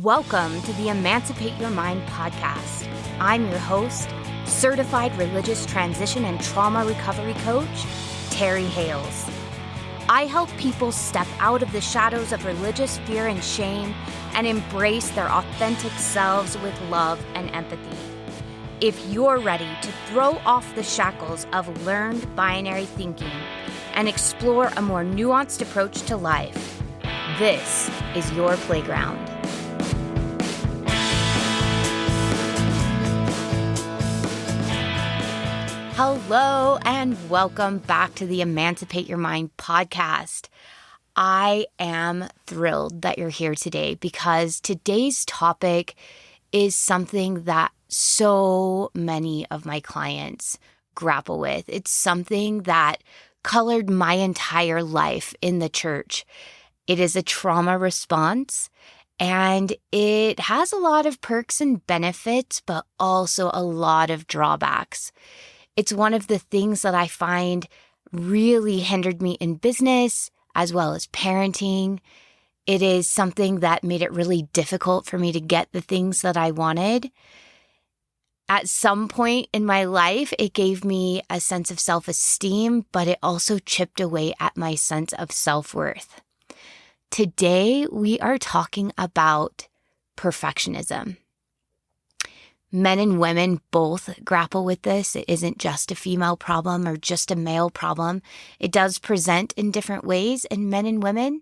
Welcome to the Emancipate Your Mind podcast. I'm your host, certified religious transition and trauma recovery coach, Terry Hales. I help people step out of the shadows of religious fear and shame and embrace their authentic selves with love and empathy. If you're ready to throw off the shackles of learned binary thinking and explore a more nuanced approach to life, this is your playground. Hello and welcome back to the Emancipate Your Mind podcast. I am thrilled that you're here today because today's topic is something that so many of my clients grapple with. It's something that colored my entire life in the church. It is a trauma response, and it has a lot of perks and benefits, but also a lot of drawbacks. It's one of the things that I find really hindered me in business as well as parenting. It is something that made it really difficult for me to get the things that I wanted. At some point in my life, it gave me a sense of self-esteem, but it also chipped away at my sense of self-worth. Today, we are talking about perfectionism. Men and women both grapple with this. It isn't just a female problem or just a male problem. It does present in different ways in men and women.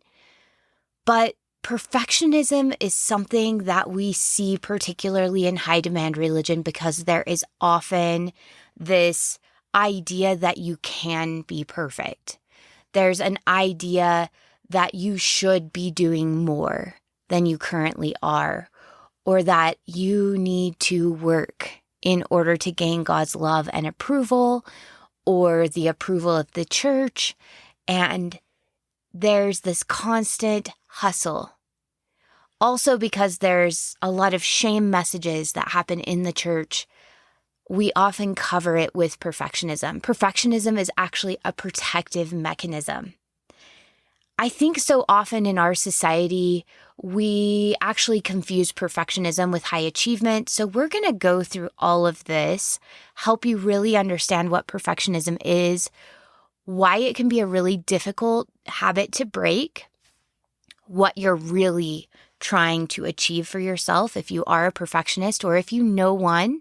But perfectionism is something that we see particularly in high demand religion because there is often this idea that you can be perfect. There's an idea that you should be doing more than you currently are, or that you need to work in order to gain God's love and approval, or the approval of the church. And there's this constant hustle. Also, because there's a lot of shame messages that happen in the church, we often cover it with perfectionism. Perfectionism is actually a protective mechanism. I think so often in our society, we actually confuse perfectionism with high achievement. So we're going to go through all of this, help you really understand what perfectionism is, why it can be a really difficult habit to break, what you're really trying to achieve for yourself if you are a perfectionist or if you know one,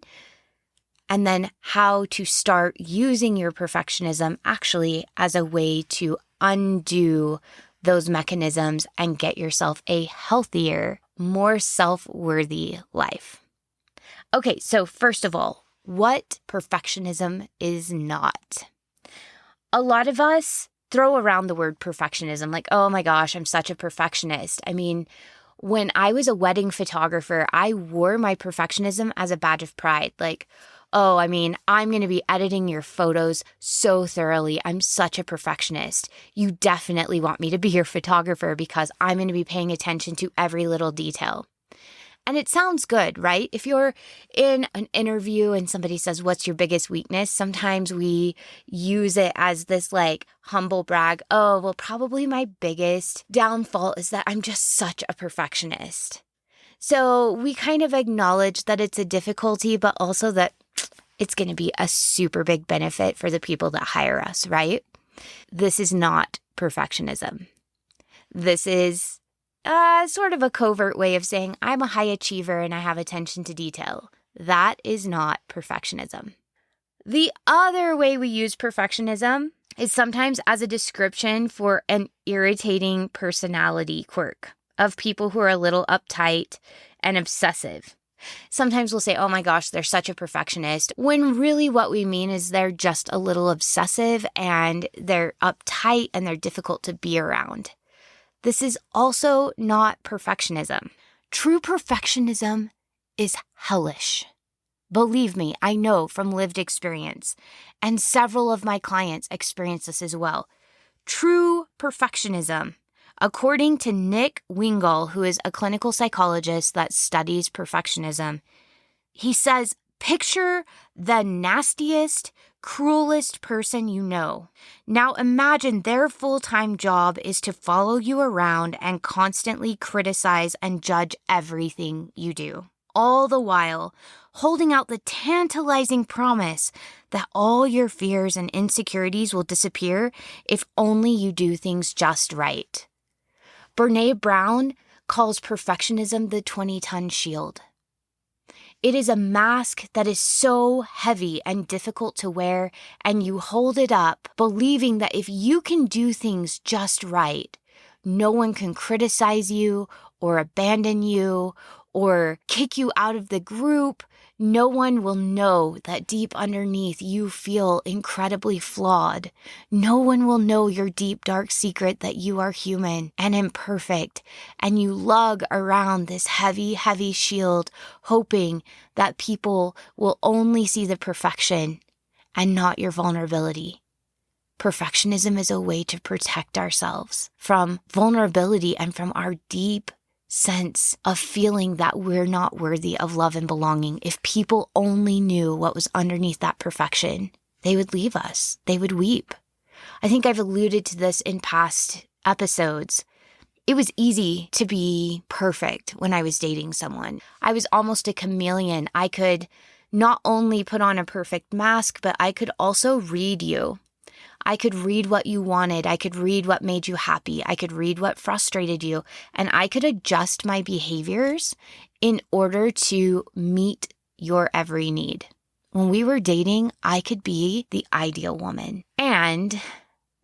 and then how to start using your perfectionism actually as a way to undo those mechanisms and get yourself a healthier, more self-worthy life. Okay, so first of all, what perfectionism is not. A lot of us throw around the word perfectionism like, oh my gosh, I'm such a perfectionist. I mean, when I was a wedding photographer, I wore my perfectionism as a badge of pride. Like, oh, I mean, I'm going to be editing your photos so thoroughly. I'm such a perfectionist. You definitely want me to be your photographer because I'm going to be paying attention to every little detail. And it sounds good, right? If you're in an interview and somebody says, what's your biggest weakness? Sometimes we use it as this like humble brag. Oh, well, probably my biggest downfall is that I'm just such a perfectionist. So we kind of acknowledge that it's a difficulty, but also that it's going to be a super big benefit for the people that hire us, right? This is not perfectionism. This is sort of a covert way of saying I'm a high achiever and I have attention to detail. That is not perfectionism. The other way we use perfectionism is sometimes as a description for an irritating personality quirk of people who are a little uptight and obsessive. Sometimes we'll say, oh my gosh, they're such a perfectionist, when really what we mean is they're just a little obsessive and they're uptight and they're difficult to be around. This is also not perfectionism. True perfectionism is hellish. Believe me, I know from lived experience, and several of my clients experience this as well. True perfectionism, according to Nick Wingle, who is a clinical psychologist that studies perfectionism, he says Picture the nastiest, cruelest person you know. Now imagine their full-time job is to follow you around and constantly criticize and judge everything you do. All the while, holding out the tantalizing promise that all your fears and insecurities will disappear if only you do things just right. Brené Brown calls perfectionism the 20-ton shield. It is a mask that is so heavy and difficult to wear, and you hold it up, believing that if you can do things just right, no one can criticize you or abandon you or kick you out of the group. No one will know that deep underneath you feel incredibly flawed. No one will know your deep, dark secret that you are human and imperfect, and you lug around this heavy, heavy shield, hoping that people will only see the perfection and not your vulnerability. Perfectionism is a way to protect ourselves from vulnerability and from our deep sense of feeling that we're not worthy of love and belonging. If people only knew what was underneath that perfection, they would leave us. They would weep. I think I've alluded to this in past episodes. It was easy to be perfect when I was dating someone. I was almost a chameleon. I could not only put on a perfect mask, but I could also read you. I could read what you wanted. I could read what made you happy. I could read what frustrated you. And I could adjust my behaviors in order to meet your every need. When we were dating, I could be the ideal woman. And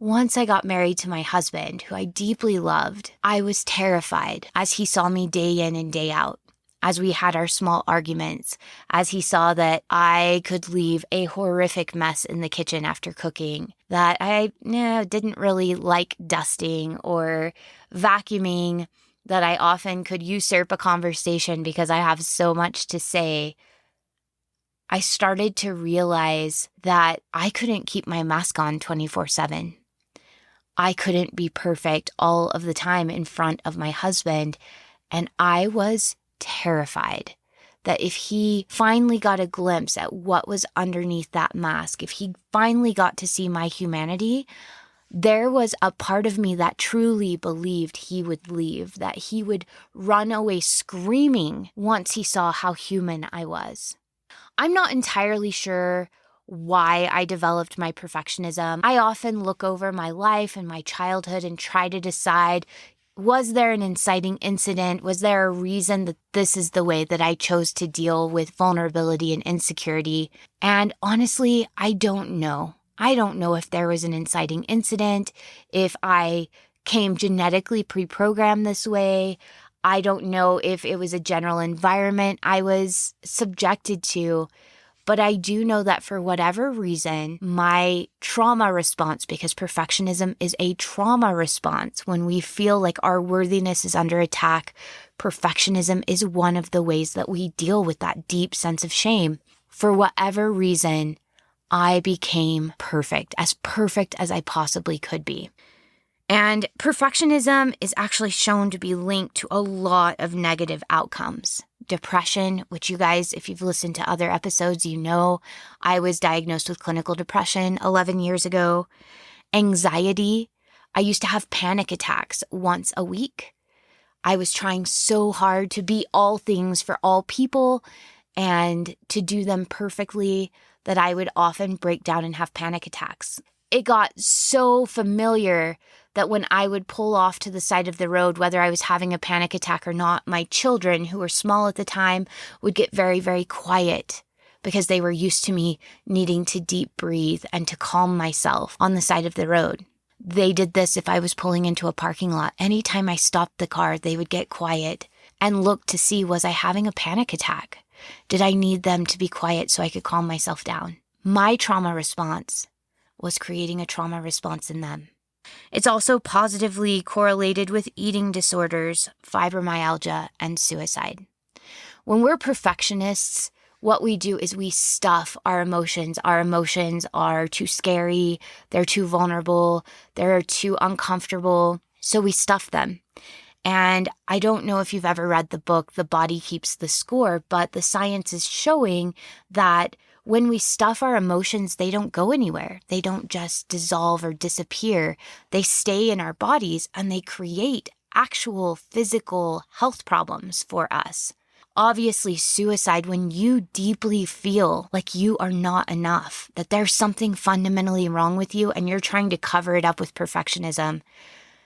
once I got married to my husband, who I deeply loved, I was terrified as he saw me day in and day out. As we had our small arguments, as he saw that I could leave a horrific mess in the kitchen after cooking, that I didn't really like dusting or vacuuming, that I often could usurp a conversation because I have so much to say, I started to realize that I couldn't keep my mask on 24/7. I couldn't be perfect all of the time in front of my husband, and I was terrified that if he finally got a glimpse at what was underneath that mask, if he finally got to see my humanity, there was a part of me that truly believed he would leave, that he would run away screaming once he saw how human I was. I'm not entirely sure why I developed my perfectionism. I often look over my life and my childhood and try to decide, was there an inciting incident? Was there a reason that this is the way that I chose to deal with vulnerability and insecurity? And honestly, I don't know. I don't know if there was an inciting incident, if I came genetically pre-programmed this way. I don't know if it was a general environment I was subjected to. But I do know that for whatever reason, my trauma response, because perfectionism is a trauma response, when we feel like our worthiness is under attack, perfectionism is one of the ways that we deal with that deep sense of shame. For whatever reason, I became perfect as I possibly could be. And perfectionism is actually shown to be linked to a lot of negative outcomes. Depression, which you guys, if you've listened to other episodes, you know I was diagnosed with clinical depression 11 years ago. Anxiety. I used to have panic attacks once a week. I was trying so hard to be all things for all people and to do them perfectly that I would often break down and have panic attacks. It got so familiar that when I would pull off to the side of the road, whether I was having a panic attack or not, my children, who were small at the time, would get very, very quiet because they were used to me needing to deep breathe and to calm myself on the side of the road. They did this if I was pulling into a parking lot. Anytime I stopped the car, they would get quiet and look to see, was I having a panic attack? Did I need them to be quiet so I could calm myself down? My trauma response was creating a trauma response in them. It's also positively correlated with eating disorders, fibromyalgia, and suicide. When we're perfectionists, what we do is we stuff our emotions. Our emotions are too scary, they're too vulnerable, they're too uncomfortable, so we stuff them. And I don't know if you've ever read the book, The Body Keeps the Score, but the science is showing that when we stuff our emotions, they don't go anywhere. They don't just dissolve or disappear. They stay in our bodies and they create actual physical health problems for us. Obviously, suicide, when you deeply feel like you are not enough, that there's something fundamentally wrong with you and you're trying to cover it up with perfectionism,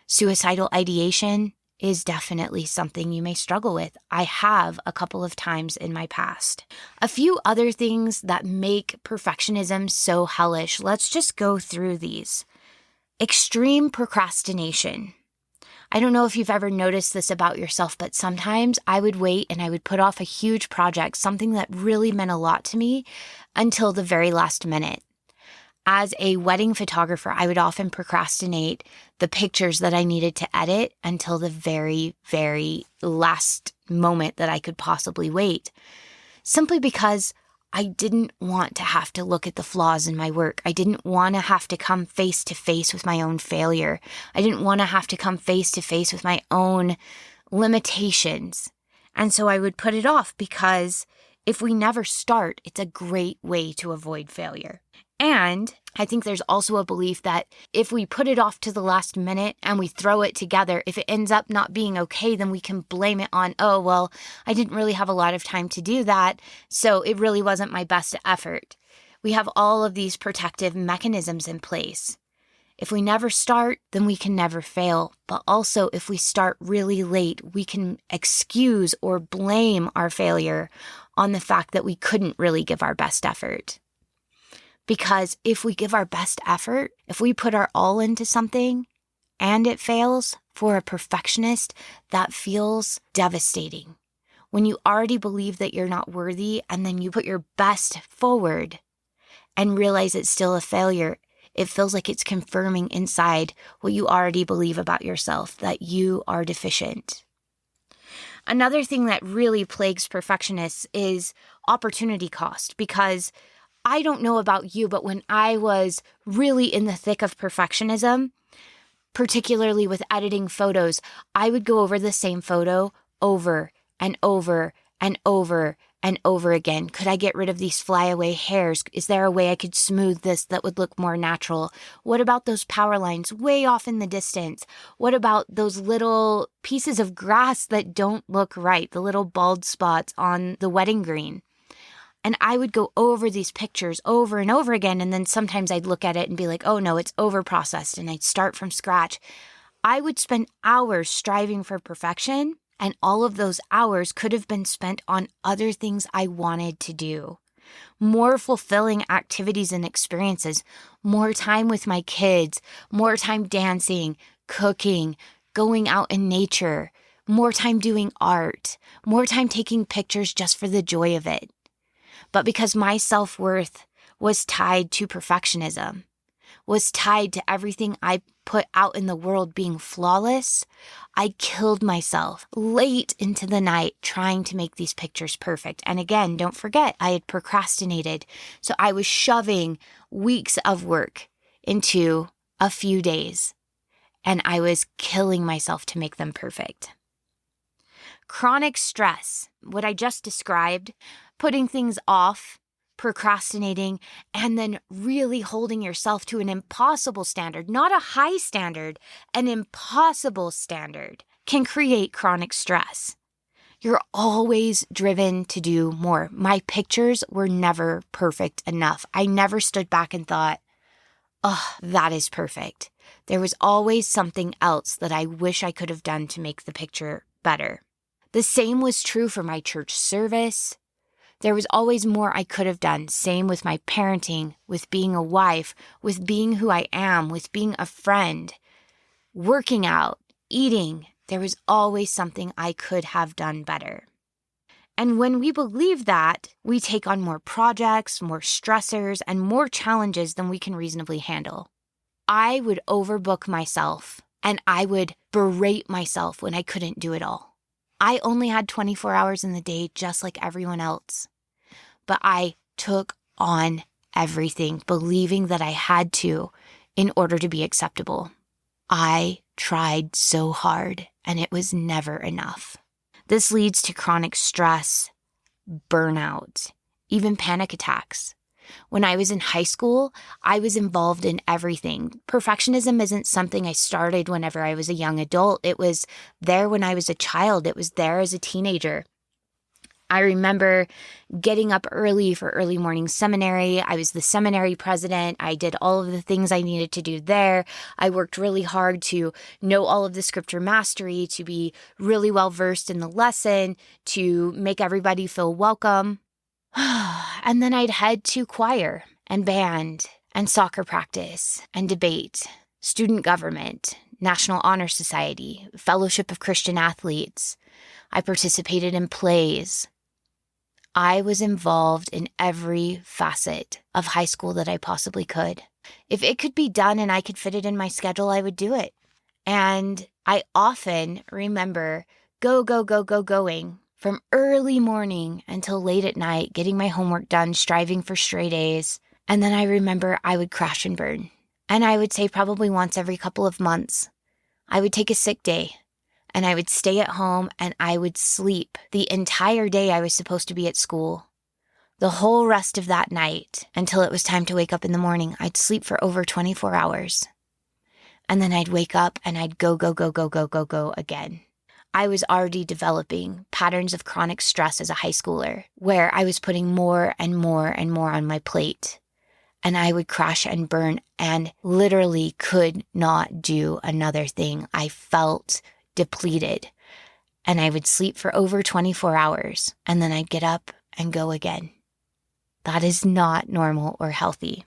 suicidal ideation is definitely something you may struggle with. I have a couple of times in my past. A few other things that make perfectionism so hellish. Let's just go through these. Extreme procrastination. I don't know if you've ever noticed this about yourself, but sometimes I would wait and I would put off a huge project, something that really meant a lot to me, until the very last minute. As a wedding photographer, I would often procrastinate the pictures that I needed to edit until the very, very last moment that I could possibly wait, simply because I didn't want to have to look at the flaws in my work. I didn't want to have to come face to face with my own failure. I didn't want to have to come face to face with my own limitations. And so I would put it off because if we never start, it's a great way to avoid failure. And I think there's also a belief that if we put it off to the last minute and we throw it together, if it ends up not being okay, then we can blame it on, oh, well, I didn't really have a lot of time to do that, so it really wasn't my best effort. We have all of these protective mechanisms in place. If we never start, then we can never fail. But also, if we start really late, we can excuse or blame our failure on the fact that we couldn't really give our best effort. Because if we give our best effort, if we put our all into something and it fails, for a perfectionist, that feels devastating. When you already believe that you're not worthy and then you put your best forward and realize it's still a failure, it feels like it's confirming inside what you already believe about yourself, that you are deficient. Another thing that really plagues perfectionists is opportunity cost, because I don't know about you, but when I was really in the thick of perfectionism, particularly with editing photos, I would go over the same photo over and over and over and over again. Could I get rid of these flyaway hairs? Is there a way I could smooth this that would look more natural? What about those power lines way off in the distance? What about those little pieces of grass that don't look right, the little bald spots on the wedding green? And I would go over these pictures over and over again. And then sometimes I'd look at it and be like, oh no, it's over-processed. And I'd start from scratch. I would spend hours striving for perfection. And all of those hours could have been spent on other things I wanted to do. More fulfilling activities and experiences. More time with my kids. More time dancing, cooking, going out in nature. More time doing art. More time taking pictures just for the joy of it. But because my self-worth was tied to perfectionism, was tied to everything I put out in the world being flawless, I killed myself late into the night trying to make these pictures perfect. And again, don't forget, I had procrastinated. So I was shoving weeks of work into a few days, and I was killing myself to make them perfect. Chronic stress, what I just described, putting things off, procrastinating, and then really holding yourself to an impossible standard, not a high standard, an impossible standard, can create chronic stress. You're always driven to do more. My pictures were never perfect enough. I never stood back and thought, oh, that is perfect. There was always something else that I wish I could have done to make the picture better. The same was true for my church service. There was always more I could have done. Same with my parenting, with being a wife, with being who I am, with being a friend, working out, eating. There was always something I could have done better. And when we believe that, we take on more projects, more stressors, and more challenges than we can reasonably handle. I would overbook myself, and I would berate myself when I couldn't do it all. I only had 24 hours in the day, just like everyone else. But I took on everything, believing that I had to in order to be acceptable. I tried so hard, and it was never enough. This leads to chronic stress, burnout, even panic attacks. When I was in high school, I was involved in everything. Perfectionism isn't something I started whenever I was a young adult. It was there when I was a child. It was there as a teenager. I remember getting up early for early morning seminary. I was the seminary president. I did all of the things I needed to do there. I worked really hard to know all of the scripture mastery, to be really well versed in the lesson, to make everybody feel welcome. And then I'd head to choir and band and soccer practice and debate, student government, National Honor Society, Fellowship of Christian Athletes. I participated in plays. I was involved in every facet of high school that I possibly could. If it could be done and I could fit it in my schedule, I would do it. And I often remember going from early morning until late at night, getting my homework done, striving for straight A's. And then I remember I would crash and burn. And I would say probably once every couple of months, I would take a sick day. And I would stay at home and I would sleep the entire day I was supposed to be at school. The whole rest of that night until it was time to wake up in the morning, I'd sleep for over 24 hours. And then I'd wake up and I'd go again. I was already developing patterns of chronic stress as a high schooler where I was putting more and more and more on my plate. And I would crash and burn and literally could not do another thing. I felt depleted, and I would sleep for over 24 hours, and then I'd get up and go again. That is not normal or healthy.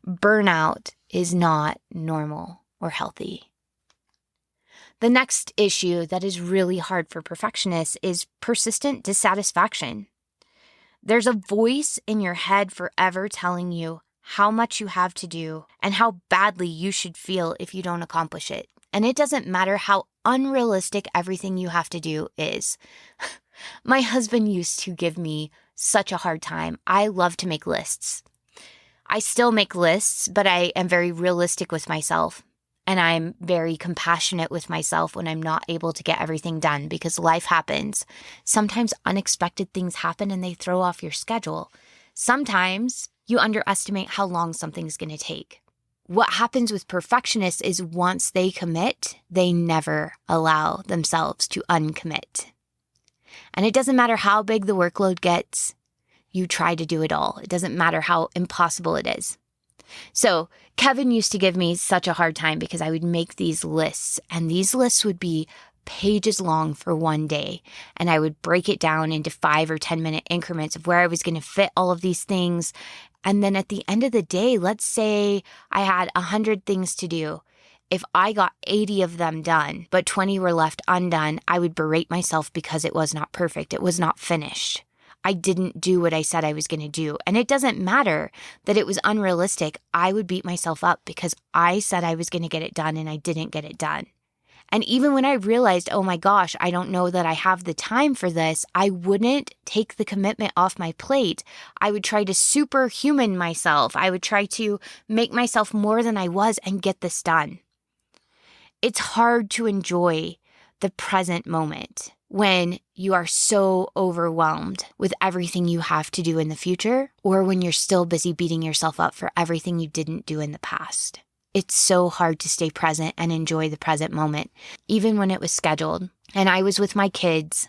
Burnout is not normal or healthy. The next issue that is really hard for perfectionists is persistent dissatisfaction. There's a voice in your head forever telling you how much you have to do and how badly you should feel if you don't accomplish it. And it doesn't matter how unrealistic everything you have to do is. My husband used to give me such a hard time. I love to make lists. I still make lists, but I am very realistic with myself. And I'm very compassionate with myself when I'm not able to get everything done because life happens. Sometimes unexpected things happen and they throw off your schedule. Sometimes you underestimate how long something's going to take. What happens with perfectionists is once they commit, they never allow themselves to uncommit. And it doesn't matter how big the workload gets, you try to do it all. It doesn't matter how impossible it is. So Kevin used to give me such a hard time because I would make these lists, and these lists would be pages long for one day. And I would break it down into 5 or 10 minute increments of where I was going to fit all of these things. And then at the end of the day, let's say I had 100 things to do. If I got 80 of them done, but 20 were left undone, I would berate myself because it was not perfect. It was not finished. I didn't do what I said I was going to do. And it doesn't matter that it was unrealistic. I would beat myself up because I said I was going to get it done and I didn't get it done. And even when I realized, oh my gosh, I don't know that I have the time for this, I wouldn't take the commitment off my plate. I would try to superhuman myself. I would try to make myself more than I was and get this done. It's hard to enjoy the present moment when you are so overwhelmed with everything you have to do in the future, or when you're still busy beating yourself up for everything you didn't do in the past. It's so hard to stay present and enjoy the present moment, even when it was scheduled. And I was with my kids.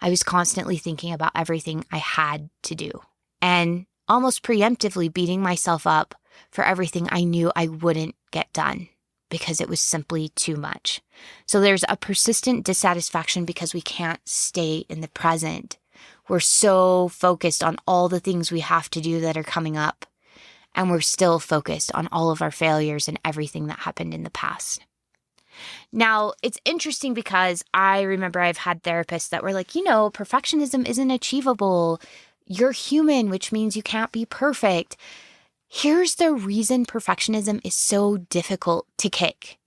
I was constantly thinking about everything I had to do and almost preemptively beating myself up for everything I knew I wouldn't get done because it was simply too much. So there's a persistent dissatisfaction because we can't stay in the present. We're so focused on all the things we have to do that are coming up. And we're still focused on all of our failures and everything that happened in the past. Now, it's interesting because I remember I've had therapists that were like, perfectionism isn't achievable. You're human, which means you can't be perfect. Here's the reason perfectionism is so difficult to kick.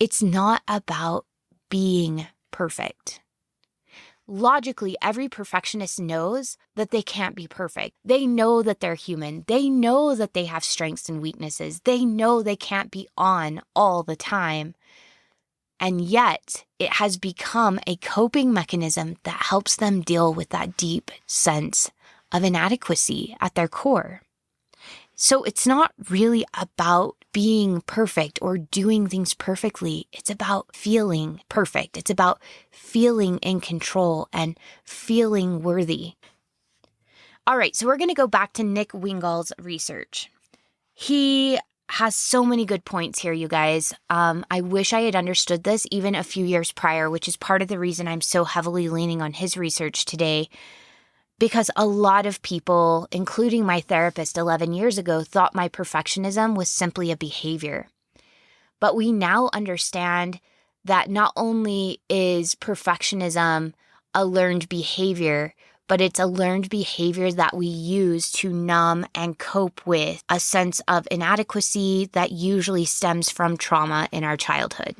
It's not about being perfect. Logically, every perfectionist knows that they can't be perfect. They know that they're human. They know that they have strengths and weaknesses. They know they can't be on all the time. And yet it has become a coping mechanism that helps them deal with that deep sense of inadequacy at their core. So it's not really about being perfect or doing things perfectly. It's about feeling perfect. It's about feeling in control and feeling worthy. All right, so we're going to go back to Nick Wingal's research. He has so many good points here, you guys. I wish I had understood this even a few years prior, which is part of the reason I'm so heavily leaning on his research today. Because a lot of people, including my therapist 11 years ago, thought my perfectionism was simply a behavior. But we now understand that not only is perfectionism a learned behavior, but it's a learned behavior that we use to numb and cope with a sense of inadequacy that usually stems from trauma in our childhood.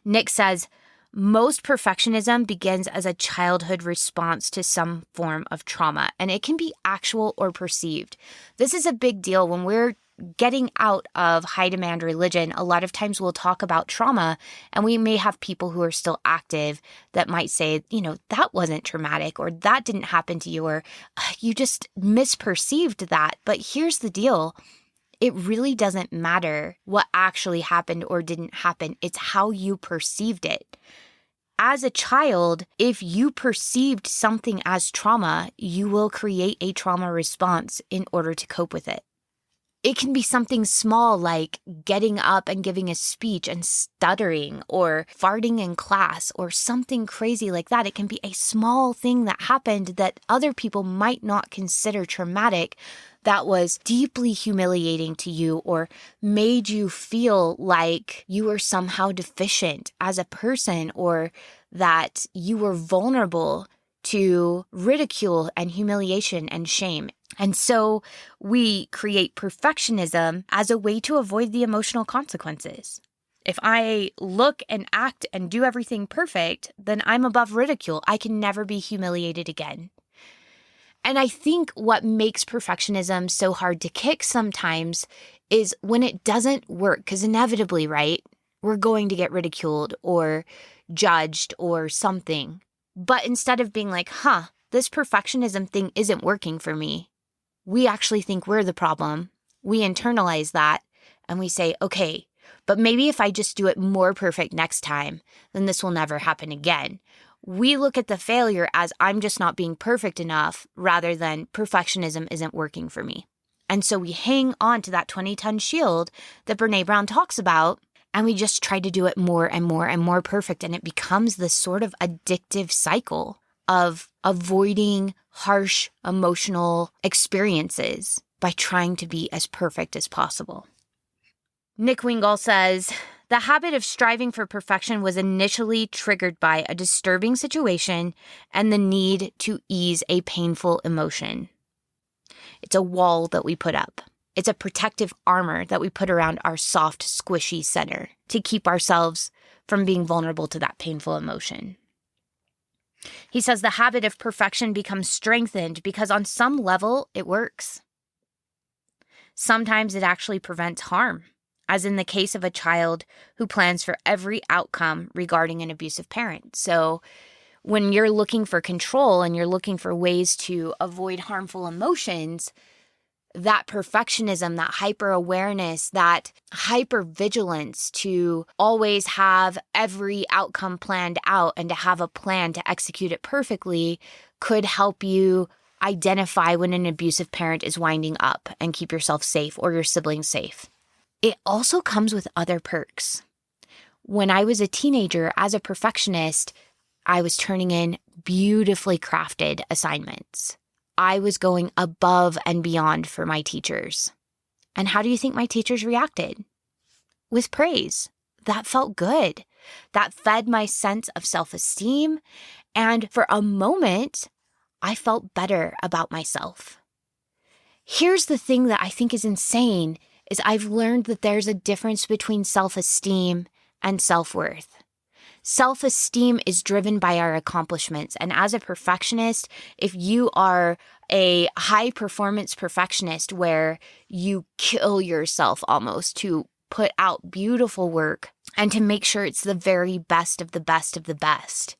Nick says, most perfectionism begins as a childhood response to some form of trauma, and it can be actual or perceived. This is a big deal when we're getting out of high demand religion. A lot of times we'll talk about trauma, and we may have people who are still active that might say, that wasn't traumatic, or that didn't happen to you, or you just misperceived that. But here's the deal. It really doesn't matter what actually happened or didn't happen. It's how you perceived it. As a child, if you perceived something as trauma, you will create a trauma response in order to cope with it. It can be something small like getting up and giving a speech and stuttering or farting in class or something crazy like that. It can be a small thing that happened that other people might not consider traumatic, that was deeply humiliating to you or made you feel like you were somehow deficient as a person or that you were vulnerable to ridicule and humiliation and shame. And so we create perfectionism as a way to avoid the emotional consequences. If I look and act and do everything perfect, then I'm above ridicule. I can never be humiliated again. And I think what makes perfectionism so hard to kick sometimes is when it doesn't work, because inevitably, right, we're going to get ridiculed or judged or something. But instead of being like, this perfectionism thing isn't working for me, we actually think we're the problem. We internalize that and we say, okay, but maybe if I just do it more perfect next time, then this will never happen again. We look at the failure as I'm just not being perfect enough rather than perfectionism isn't working for me. And so we hang on to that 20-ton shield that Brené Brown talks about, and we just try to do it more and more and more perfect. And it becomes this sort of addictive cycle of avoiding harsh emotional experiences by trying to be as perfect as possible. Nick Wingal says, the habit of striving for perfection was initially triggered by a disturbing situation and the need to ease a painful emotion. It's a wall that we put up. It's a protective armor that we put around our soft, squishy center to keep ourselves from being vulnerable to that painful emotion. He says the habit of perfection becomes strengthened because on some level it works. Sometimes it actually prevents harm, as in the case of a child who plans for every outcome regarding an abusive parent. So when you're looking for control and you're looking for ways to avoid harmful emotions, that perfectionism, that hyper-awareness, that hyper-vigilance to always have every outcome planned out and to have a plan to execute it perfectly could help you identify when an abusive parent is winding up and keep yourself safe or your siblings safe. It also comes with other perks. When I was a teenager, as a perfectionist, I was turning in beautifully crafted assignments. I was going above and beyond for my teachers. And how do you think my teachers reacted? With praise. That felt good. That fed my sense of self-esteem. And for a moment, I felt better about myself. Here's the thing that I think is insane is I've learned that there's a difference between self-esteem and self-worth. Self-esteem is driven by our accomplishments. And as a perfectionist, if you are a high-performance perfectionist where you kill yourself almost to put out beautiful work and to make sure it's the very best of the best of the best.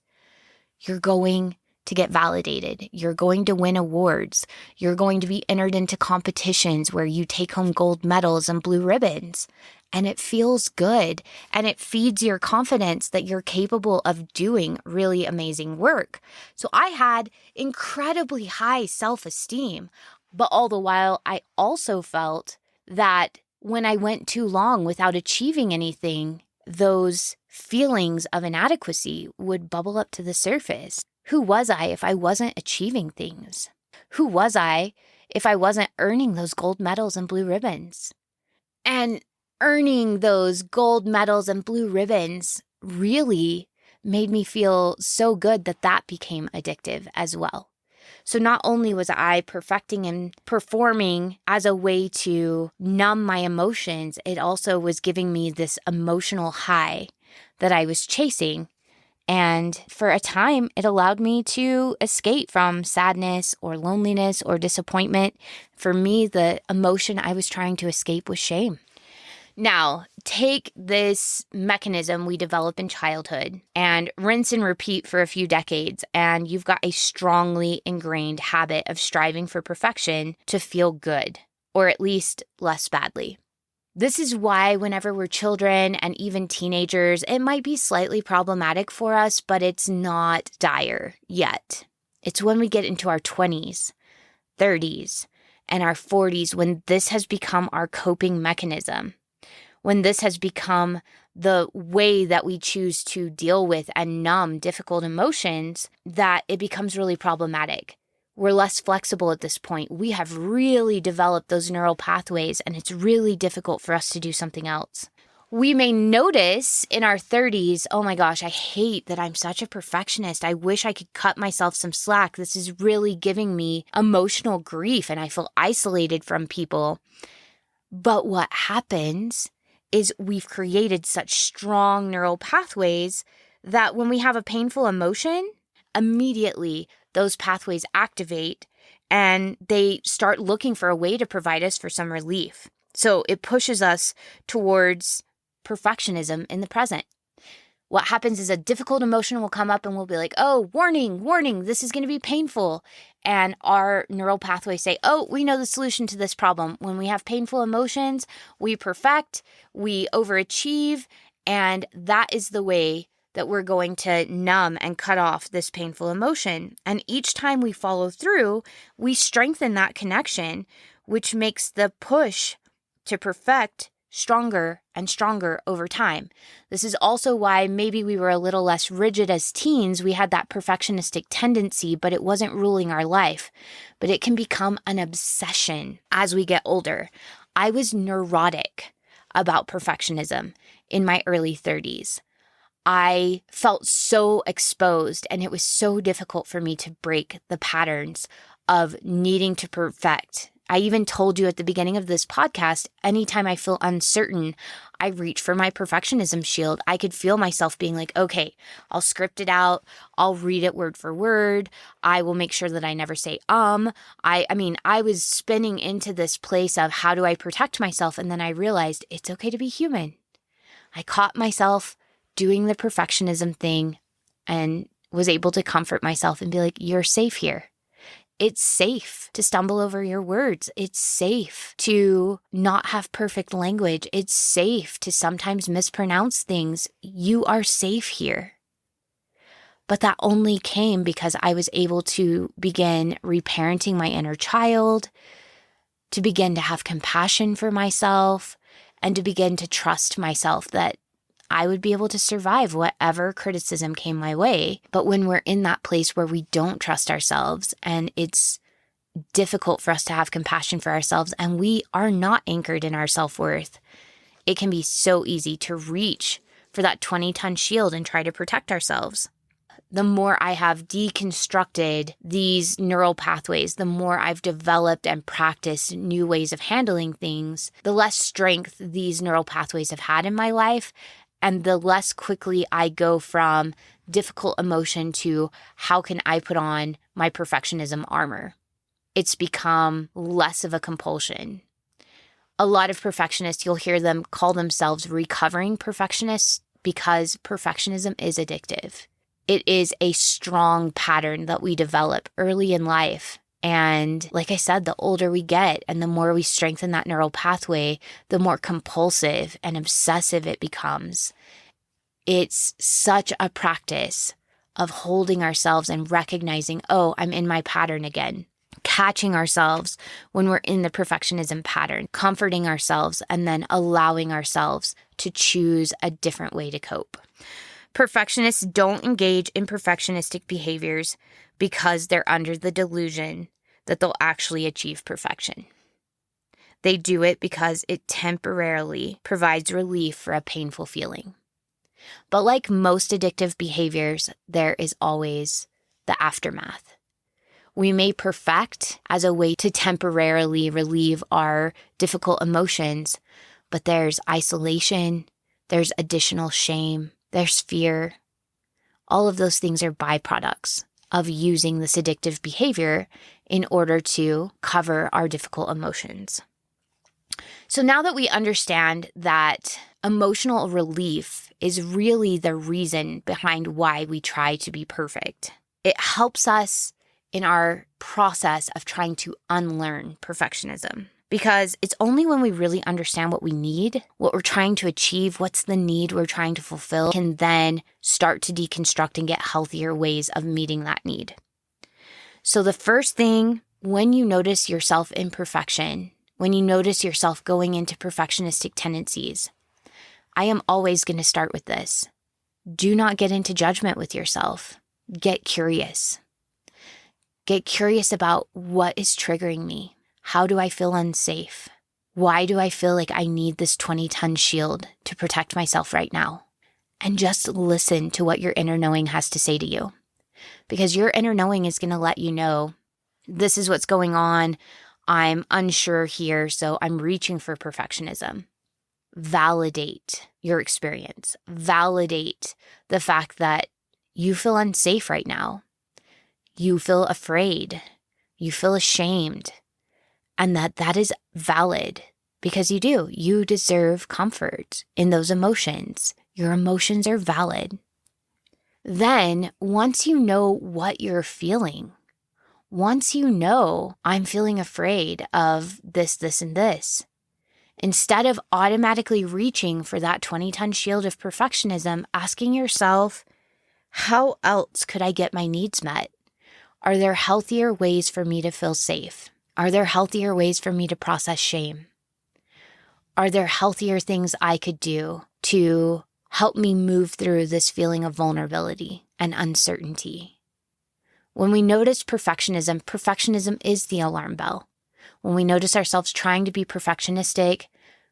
You're going to get validated. You're going to win awards. You're going to be entered into competitions where you take home gold medals and blue ribbons. And it feels good. And it feeds your confidence that you're capable of doing really amazing work. So I had incredibly high self-esteem. But all the while, I also felt that when I went too long without achieving anything, those feelings of inadequacy would bubble up to the surface. Who was I if I wasn't achieving things? Who was I if I wasn't earning those gold medals and blue ribbons? And earning those gold medals and blue ribbons really made me feel so good that that became addictive as well. So not only was I perfecting and performing as a way to numb my emotions, it also was giving me this emotional high that I was chasing. And for a time, it allowed me to escape from sadness or loneliness or disappointment. For me, the emotion I was trying to escape was shame. Now, take this mechanism we develop in childhood and rinse and repeat for a few decades, and you've got a strongly ingrained habit of striving for perfection to feel good, or at least less badly. This is why whenever we're children and even teenagers, it might be slightly problematic for us, but it's not dire yet. It's when we get into our 20s, 30s, and our 40s when this has become our coping mechanism. When this has become the way that we choose to deal with and numb difficult emotions, that it becomes really problematic. We're less flexible at this point. We have really developed those neural pathways, and it's really difficult for us to do something else. We may notice in our 30s, oh my gosh, I hate that I'm such a perfectionist. I wish I could cut myself some slack. This is really giving me emotional grief, and I feel isolated from people. But what happens is we've created such strong neural pathways that when we have a painful emotion, immediately those pathways activate and they start looking for a way to provide us for some relief. So it pushes us towards perfectionism in the present. What happens is a difficult emotion will come up and we'll be like, oh, warning, warning, this is going to be painful. And our neural pathways say, oh, we know the solution to this problem. When we have painful emotions, we perfect, we overachieve, and that is the way that we're going to numb and cut off this painful emotion. And each time we follow through, we strengthen that connection, which makes the push to perfect stronger and stronger over time. This is also why maybe we were a little less rigid as teens. We had that perfectionistic tendency, but it wasn't ruling our life. But it can become an obsession as we get older. I was neurotic about perfectionism in my early 30s. I felt so exposed, and it was so difficult for me to break the patterns of needing to perfect. I even told you at the beginning of this podcast, anytime I feel uncertain, I reach for my perfectionism shield. I could feel myself being like, okay, I'll script it out. I'll read it word for word. I will make sure that I never say, I was spinning into this place of how do I protect myself? And then I realized it's okay to be human. I caught myself doing the perfectionism thing and was able to comfort myself and be like, you're safe here. It's safe to stumble over your words. It's safe to not have perfect language. It's safe to sometimes mispronounce things. You are safe here. But that only came because I was able to begin reparenting my inner child, to begin to have compassion for myself, and to begin to trust myself that I would be able to survive whatever criticism came my way. But when we're in that place where we don't trust ourselves and it's difficult for us to have compassion for ourselves and we are not anchored in our self-worth, it can be so easy to reach for that 20-ton shield and try to protect ourselves. The more I have deconstructed these neural pathways, the more I've developed and practiced new ways of handling things, the less strength these neural pathways have had in my life, and the less quickly I go from difficult emotion to how can I put on my perfectionism armor. It's become less of a compulsion. A lot of perfectionists, you'll hear them call themselves recovering perfectionists because perfectionism is addictive. It is a strong pattern that we develop early in life. And like I said, the older we get and the more we strengthen that neural pathway, the more compulsive and obsessive it becomes. It's such a practice of holding ourselves and recognizing, oh, I'm in my pattern again. Catching ourselves when we're in the perfectionism pattern, comforting ourselves, and then allowing ourselves to choose a different way to cope. Perfectionists don't engage in perfectionistic behaviors because they're under the delusion that they'll actually achieve perfection. They do it because it temporarily provides relief for a painful feeling. But like most addictive behaviors, there is always the aftermath. We may perfect as a way to temporarily relieve our difficult emotions, but there's isolation, there's additional shame, there's fear. All of those things are byproducts of using this addictive behavior in order to cover our difficult emotions. So now that we understand that emotional relief is really the reason behind why we try to be perfect, it helps us in our process of trying to unlearn perfectionism. Because it's only when we really understand what we need, what we're trying to achieve, what's the need we're trying to fulfill, can then start to deconstruct and get healthier ways of meeting that need. So the first thing, when you notice your self-imperfection, when you notice yourself going into perfectionistic tendencies, I am always going to start with this. Do not get into judgment with yourself. Get curious. Get curious about what is triggering me. How do I feel unsafe? Why do I feel like I need this 20-ton shield to protect myself right now? And just listen to what your inner knowing has to say to you. Because your inner knowing is going to let you know, this is what's going on. I'm unsure here, so I'm reaching for perfectionism. Validate your experience. Validate the fact that you feel unsafe right now. You feel afraid. You feel ashamed. And that is valid because you do. You deserve comfort in those emotions. Your emotions are valid. Then, once you know what you're feeling, once you know, I'm feeling afraid of this, and this, instead of automatically reaching for that 20-ton shield of perfectionism, asking yourself, how else could I get my needs met? Are there healthier ways for me to feel safe? Are there healthier ways for me to process shame? Are there healthier things I could do to help me move through this feeling of vulnerability and uncertainty? When we notice perfectionism, perfectionism is the alarm bell. When we notice ourselves trying to be perfectionistic,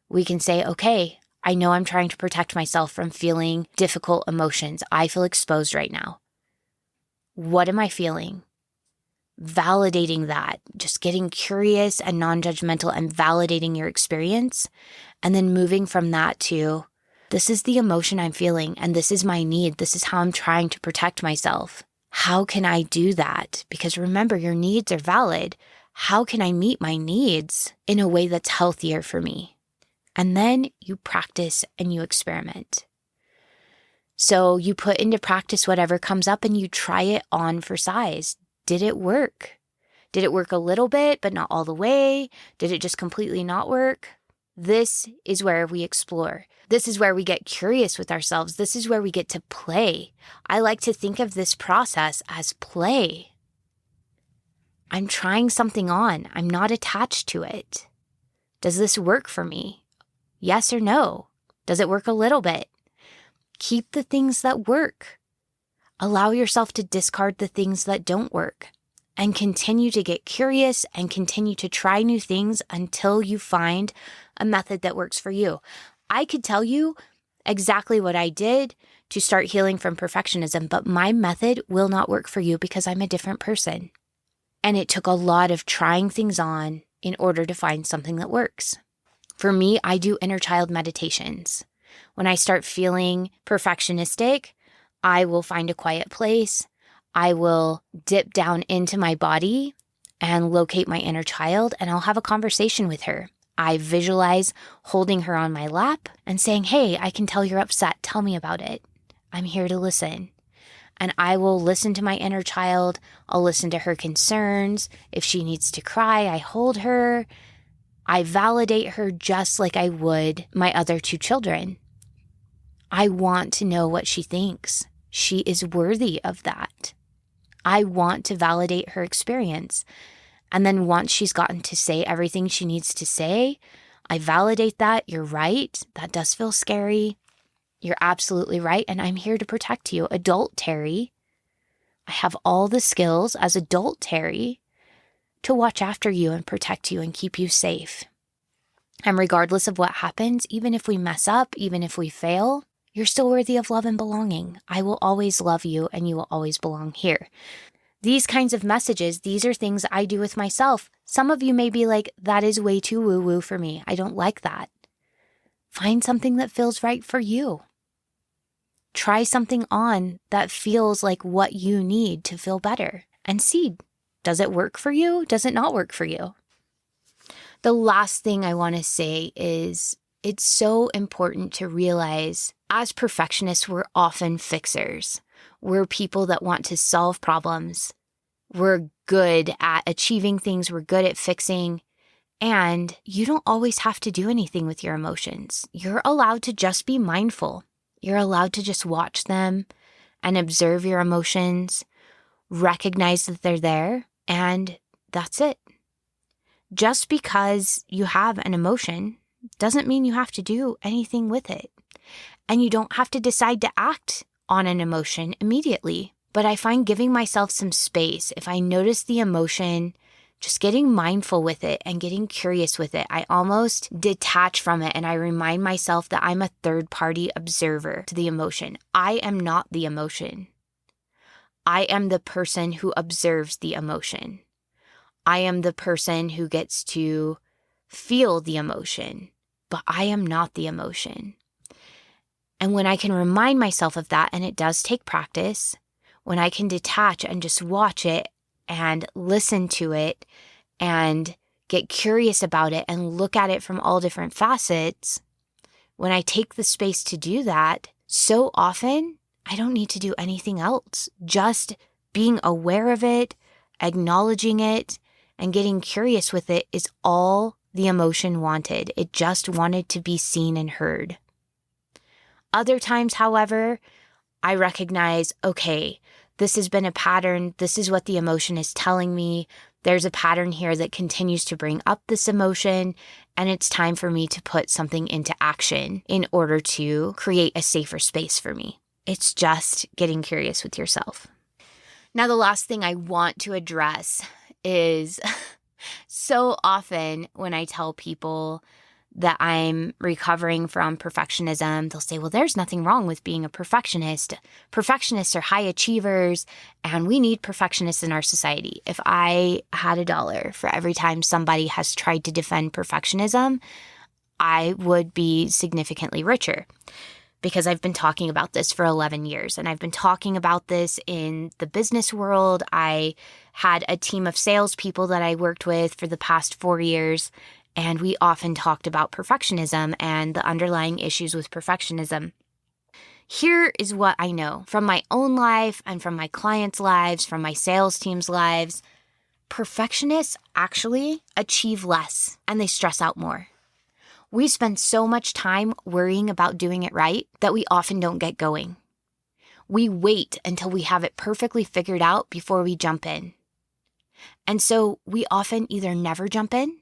we can say, okay, I know I'm trying to protect myself from feeling difficult emotions. I feel exposed right now. What am I feeling? Validating that, just getting curious and non-judgmental and validating your experience, and then moving from that to, this is the emotion I'm feeling and this is my need. This is how I'm trying to protect myself. How can I do that? Because remember, your needs are valid. How can I meet my needs in a way that's healthier for me? And then you practice and you experiment. So you put into practice whatever comes up and you try it on for size. Did it work? Did it work a little bit, but not all the way? Did it just completely not work? This is where we explore. This is where we get curious with ourselves. This is where we get to play. I like to think of this process as play. I'm trying something on. I'm not attached to it. Does this work for me? Yes or no? Does it work a little bit? Keep the things that work. Allow yourself to discard the things that don't work and continue to get curious and continue to try new things until you find a method that works for you. I could tell you exactly what I did to start healing from perfectionism, but my method will not work for you because I'm a different person. And it took a lot of trying things on in order to find something that works. For me, I do inner child meditations. When I start feeling perfectionistic, I will find a quiet place. I will dip down into my body and locate my inner child, and I'll have a conversation with her. I visualize holding her on my lap and saying, hey, I can tell you're upset. Tell me about it. I'm here to listen. And I will listen to my inner child. I'll listen to her concerns. If she needs to cry, I hold her. I validate her just like I would my other two children. I want to know what she thinks. She is worthy of that. I want to validate her experience. And then once she's gotten to say everything she needs to say, I validate that. You're right. That does feel scary. You're absolutely right. And I'm here to protect you. Adult Terry, I have all the skills as adult Terry to watch after you and protect you and keep you safe. And regardless of what happens, even if we mess up, even if we fail, you're still worthy of love and belonging. I will always love you and you will always belong here. These kinds of messages, these are things I do with myself. Some of you may be like, that is way too woo-woo for me. I don't like that. Find something that feels right for you. Try something on that feels like what you need to feel better and see, does it work for you? Does it not work for you? The last thing I want to say is it's so important to realize as perfectionists, we're often fixers. We're people that want to solve problems. We're good at achieving things. We're good at fixing. And you don't always have to do anything with your emotions. You're allowed to just be mindful. You're allowed to just watch them and observe your emotions, recognize that they're there, and that's it. Just because you have an emotion doesn't mean you have to do anything with it. And you don't have to decide to act on an emotion immediately. But I find giving myself some space, if I notice the emotion, just getting mindful with it and getting curious with it, I almost detach from it and I remind myself that I'm a third-party observer to the emotion. I am not the emotion. I am the person who observes the emotion. I am the person who gets to feel the emotion, but I am not the emotion. And when I can remind myself of that, and it does take practice, when I can detach and just watch it and listen to it and get curious about it and look at it from all different facets, when I take the space to do that, so often I don't need to do anything else. Just being aware of it, acknowledging it, and getting curious with it is all the emotion wanted. It just wanted to be seen and heard. Other times, however, I recognize, okay, this has been a pattern. This is what the emotion is telling me. There's a pattern here that continues to bring up this emotion, and it's time for me to put something into action in order to create a safer space for me. It's just getting curious with yourself. Now, the last thing I want to address is so often when I tell people that I'm recovering from perfectionism, they'll say, well, there's nothing wrong with being a perfectionist. Perfectionists are high achievers, and we need perfectionists in our society. If I had $1 for every time somebody has tried to defend perfectionism, I would be significantly richer. Because I've been talking about this for 11 years, and I've been talking about this in the business world. I had a team of salespeople that I worked with for the past 4 years, and we often talked about perfectionism and the underlying issues with perfectionism. Here is what I know from my own life and from my clients' lives, from my sales team's lives. Perfectionists actually achieve less and they stress out more. We spend so much time worrying about doing it right that we often don't get going. We wait until we have it perfectly figured out before we jump in. And so we often either never jump in,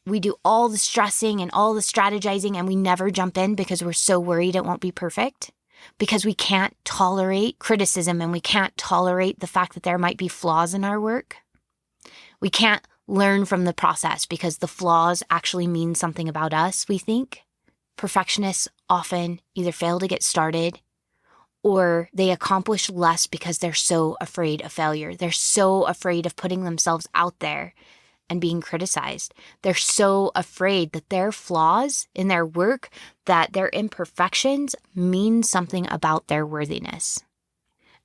we do all the stressing and all the strategizing, and we never jump in because we're so worried it won't be perfect, because we can't tolerate criticism and we can't tolerate the fact that there might be flaws in our work. We can't learn from the process because the flaws actually mean something about us, we think. Perfectionists often either fail to get started or they accomplish less because they're so afraid of failure. They're so afraid of putting themselves out there and being criticized. They're so afraid that their flaws in their work, that their imperfections mean something about their worthiness.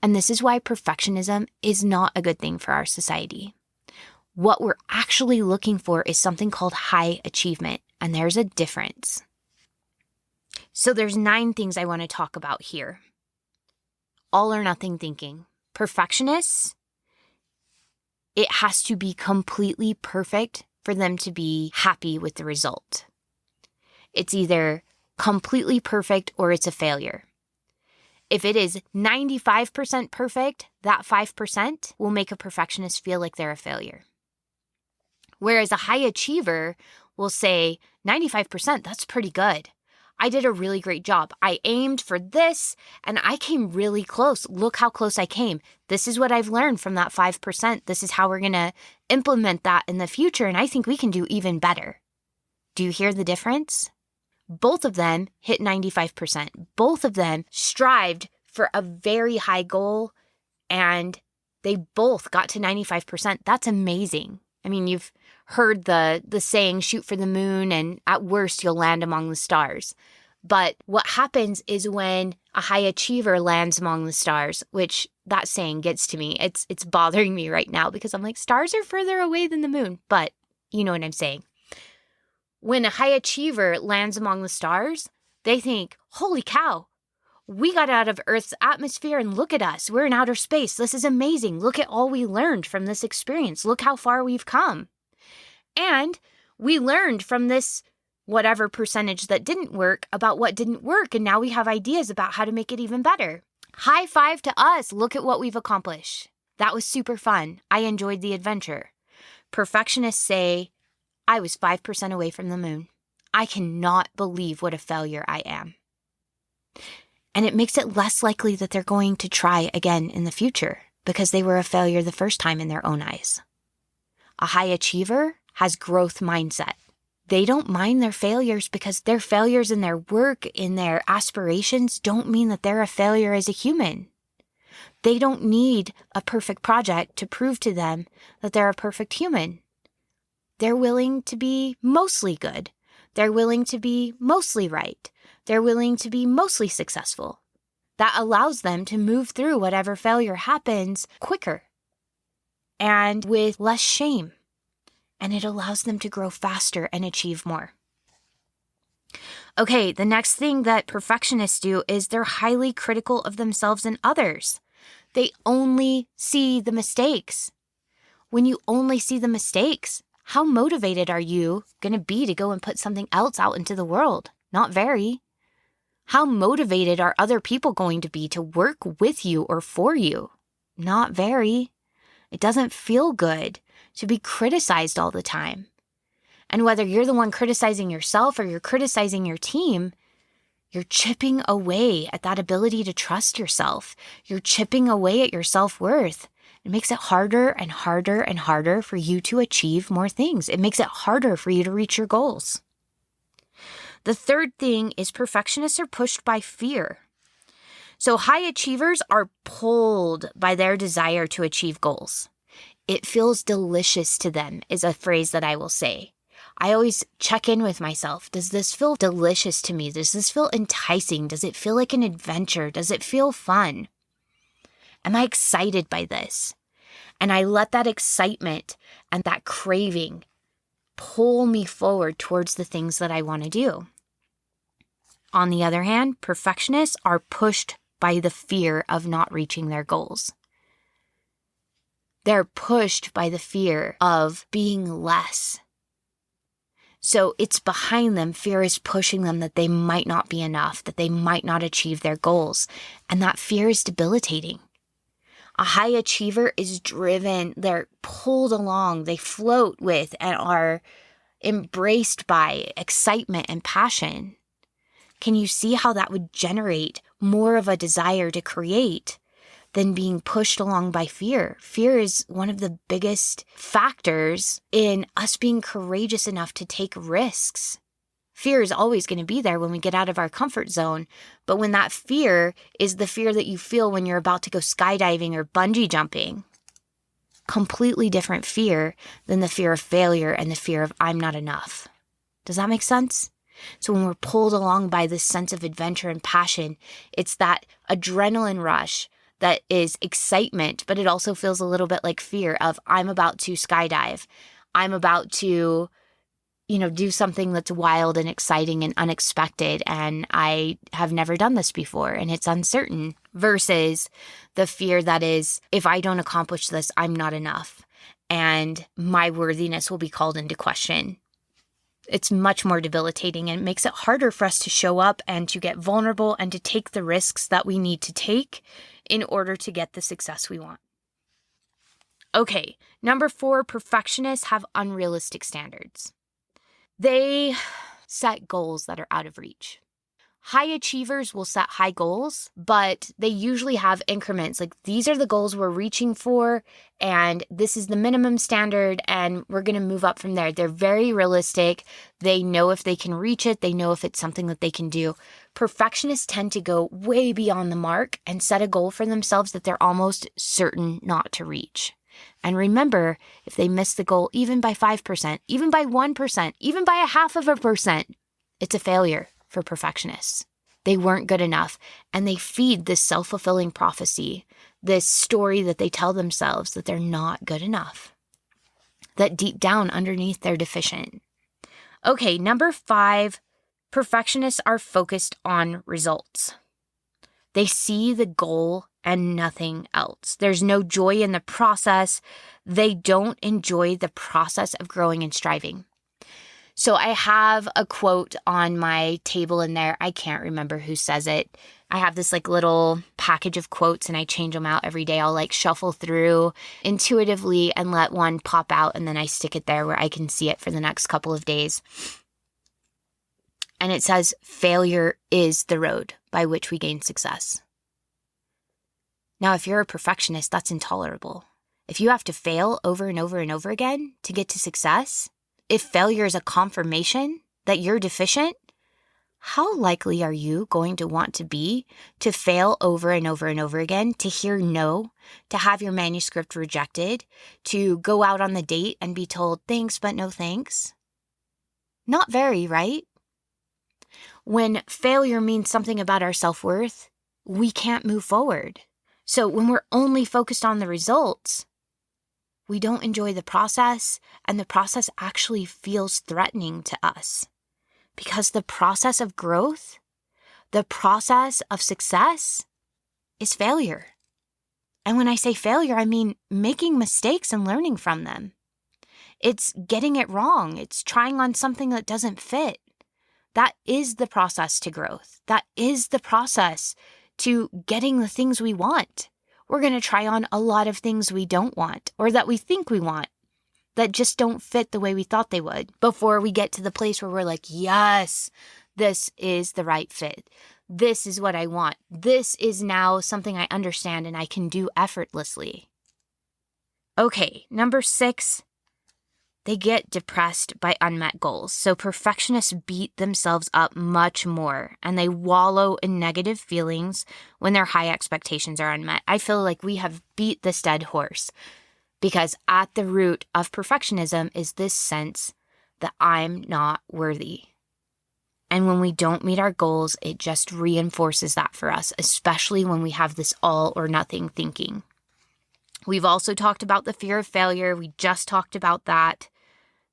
And this is why perfectionism is not a good thing for our society. What we're actually looking for is something called high achievement, and there's a difference. So there's 9 things I want to talk about here. All or nothing thinking. Perfectionists, it has to be completely perfect for them to be happy with the result. It's either completely perfect or it's a failure. If it is 95% perfect, that 5% will make a perfectionist feel like they're a failure. Whereas a high achiever will say, 95%, that's pretty good. I did a really great job. I aimed for this and I came really close. Look how close I came. This is what I've learned from that 5%. This is how we're going to implement that in the future. And I think we can do even better. Do you hear the difference? Both of them hit 95%. Both of them strived for a very high goal and they both got to 95%. That's amazing. I mean, you've heard the saying, shoot for the moon, and at worst, you'll land among the stars. But what happens is when a high achiever lands among the stars, which that saying gets to me, it's bothering me right now because I'm like, stars are further away than the moon. But you know what I'm saying. When a high achiever lands among the stars, they think, holy cow, we got out of Earth's atmosphere and look at us. We're in outer space. This is amazing. Look at all we learned from this experience. Look how far we've come. And we learned from this whatever percentage that didn't work about what didn't work. And now we have ideas about how to make it even better. High five to us. Look at what we've accomplished. That was super fun. I enjoyed the adventure. Perfectionists say, I was 5% away from the moon. I cannot believe what a failure I am. And it makes it less likely that they're going to try again in the future because they were a failure the first time in their own eyes. A high achiever has growth mindset. They don't mind their failures because their failures in their work, in their aspirations, don't mean that they're a failure as a human. They don't need a perfect project to prove to them that they're a perfect human. They're willing to be mostly good. They're willing to be mostly right. They're willing to be mostly successful. That allows them to move through whatever failure happens quicker and with less shame. And it allows them to grow faster and achieve more. Okay, the next thing that perfectionists do is they're highly critical of themselves and others. They only see the mistakes. When you only see the mistakes, how motivated are you going to be to go and put something else out into the world? Not very. How motivated are other people going to be to work with you or for you? Not very. It doesn't feel good to be criticized all the time. And whether you're the one criticizing yourself or you're criticizing your team, you're chipping away at that ability to trust yourself. You're chipping away at your self-worth. It makes it harder and harder and harder for you to achieve more things. It makes it harder for you to reach your goals. The third thing is perfectionists are pushed by fear. So high achievers are pulled by their desire to achieve goals. It feels delicious to them is a phrase that I will say. I always check in with myself. Does this feel delicious to me? Does this feel enticing? Does it feel like an adventure? Does it feel fun? Am I excited by this? And I let that excitement and that craving pull me forward towards the things that I want to do. On the other hand, perfectionists are pushed by the fear of not reaching their goals. They're pushed by the fear of being less. So it's behind them. Fear is pushing them that they might not be enough, that they might not achieve their goals. And that fear is debilitating. A high achiever is driven. They're pulled along. They float with and are embraced by excitement and passion. Can you see how that would generate more of a desire to create than being pushed along by fear? Fear is one of the biggest factors in us being courageous enough to take risks. Fear is always going to be there when we get out of our comfort zone. But when that fear is the fear that you feel when you're about to go skydiving or bungee jumping, completely different fear than the fear of failure and the fear of I'm not enough. Does that make sense? So when we're pulled along by this sense of adventure and passion, it's that adrenaline rush that is excitement, but it also feels a little bit like fear of I'm about to skydive. I'm about to, do something that's wild and exciting and unexpected. And I have never done this before and it's uncertain, versus the fear that is, if I don't accomplish this, I'm not enough and my worthiness will be called into question. It's much more debilitating and it makes it harder for us to show up and to get vulnerable and to take the risks that we need to take in order to get the success we want. Okay, number 4, perfectionists have unrealistic standards. They set goals that are out of reach. High achievers will set high goals, but they usually have increments. Like, these are the goals we're reaching for, and this is the minimum standard, and we're going to move up from there. They're very realistic. They know if they can reach it. They know if it's something that they can do. Perfectionists tend to go way beyond the mark and set a goal for themselves that they're almost certain not to reach. And remember, if they miss the goal even by 5%, even by 1%, even by 0.5%, it's a failure for perfectionists. They weren't good enough, and they feed this self-fulfilling prophecy, this story that they tell themselves that they're not good enough, that deep down underneath they're deficient. Okay, number 5, perfectionists are focused on results. They see the goal and nothing else. There's no joy in the process. They don't enjoy the process of growing and striving. So I have a quote on my table in there. I can't remember who says it. I have this little package of quotes and I change them out every day. I'll shuffle through intuitively and let one pop out, and then I stick it there where I can see it for the next couple of days. And it says, "Failure is the road by which we gain success." Now, if you're a perfectionist, that's intolerable. If you have to fail over and over and over again to get to success, if failure is a confirmation that you're deficient, how likely are you going to want to be to fail over and over and over again, to hear no, to have your manuscript rejected, to go out on the date and be told thanks but no thanks? Not very, right? When failure means something about our self-worth, we can't move forward. So when we're only focused on the results, we don't enjoy the process, and the process actually feels threatening to us. Because the process of growth, the process of success, is failure. And when I say failure, I mean making mistakes and learning from them. It's getting it wrong. It's trying on something that doesn't fit. That is the process to growth. That is the process to getting the things we want. We're going to try on a lot of things we don't want, or that we think we want, that just don't fit the way we thought they would, before we get to the place where we're like, yes, this is the right fit. This is what I want. This is now something I understand and I can do effortlessly. Okay, number 6, they get depressed by unmet goals. So perfectionists beat themselves up much more, and they wallow in negative feelings when their high expectations are unmet. I feel like we have beat this dead horse, because at the root of perfectionism is this sense that I'm not worthy. And when we don't meet our goals, it just reinforces that for us, especially when we have this all or nothing thinking. We've also talked about the fear of failure. We just talked about that.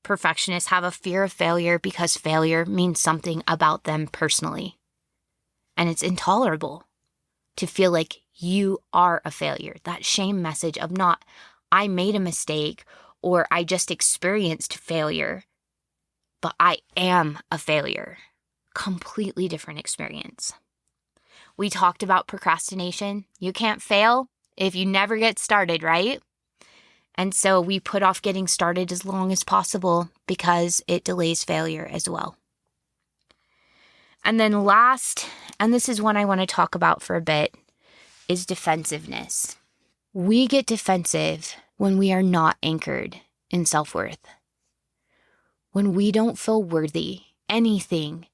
Perfectionists have a fear of failure because failure means something about them personally. And it's intolerable to feel like you are a failure. That shame message of not, I made a mistake, or I just experienced failure, but I am a failure. Completely different experience. We talked about procrastination. You can't fail if you never get started, right? And so we put off getting started as long as possible because it delays failure as well. And then last, and this is one I want to talk about for a bit, is defensiveness. We get defensive when we are not anchored in self-worth. When we don't feel worthy, anything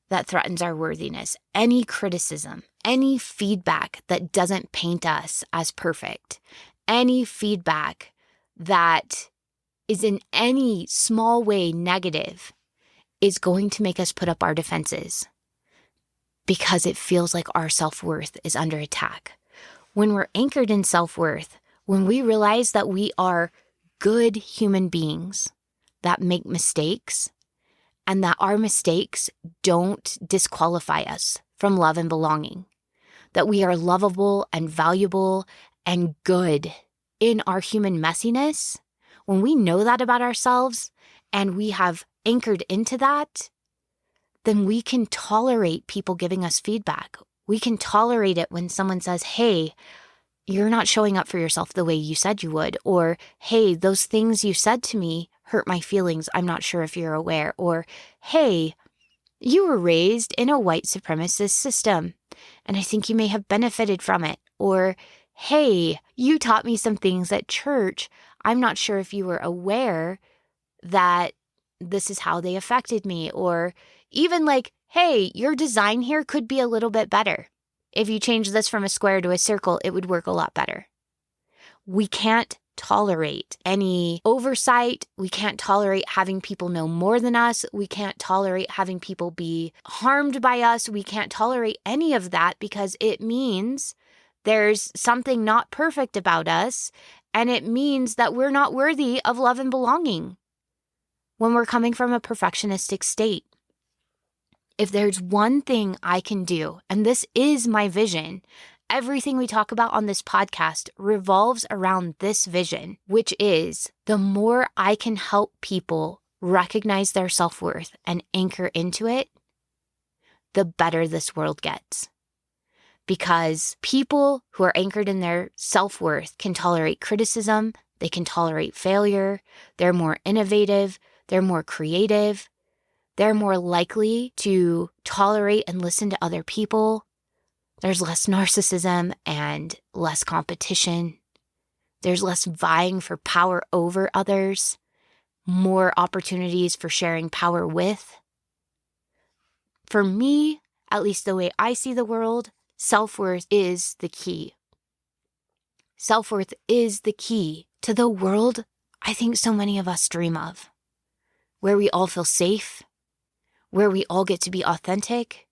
that threatens our worthiness, any criticism, any feedback that doesn't paint us as perfect, any feedback that is in any small way negative, is going to make us put up our defenses because it feels like our self-worth is under attack. when we're anchored in self-worth, when we realize that we are good human beings that make mistakes and that our mistakes don't disqualify us from love and belonging, that we are lovable and valuable and good in our human messiness, when we know that about ourselves and we have anchored into that, then we can tolerate people giving us feedback. We can tolerate it when someone says, hey, you're not showing up for yourself the way you said you would. Or, hey, those things you said to me hurt my feelings. I'm not sure if you're aware. Or, hey, you were raised in a white supremacist system, and I think you may have benefited from it. Or, hey, you taught me some things at church. I'm not sure if you were aware that this is how they affected me. Or even like, hey, your design here could be a little bit better. If you change this from a square to a circle, it would work a lot better. We can't tolerate any oversight. We can't tolerate having people know more than us. We can't tolerate having people be harmed by us. We can't tolerate any of that because it means there's something not perfect about us, and it means that we're not worthy of love and belonging when we're coming from a perfectionistic state. If there's one thing I can do, and this is my vision, everything we talk about on this podcast revolves around this vision, which is the more I can help people recognize their self-worth and anchor into it, the better this world gets. Because people who are anchored in their self-worth can tolerate criticism, they can tolerate failure, they're more innovative, they're more creative, they're more likely to tolerate and listen to other people. There's less narcissism and less competition. There's less vying for power over others, more opportunities for sharing power with. For me, at least the way I see the world, self-worth is the key. Self-worth is the key to the world I think so many of us dream of, where we all feel safe, where we all get to be authentic,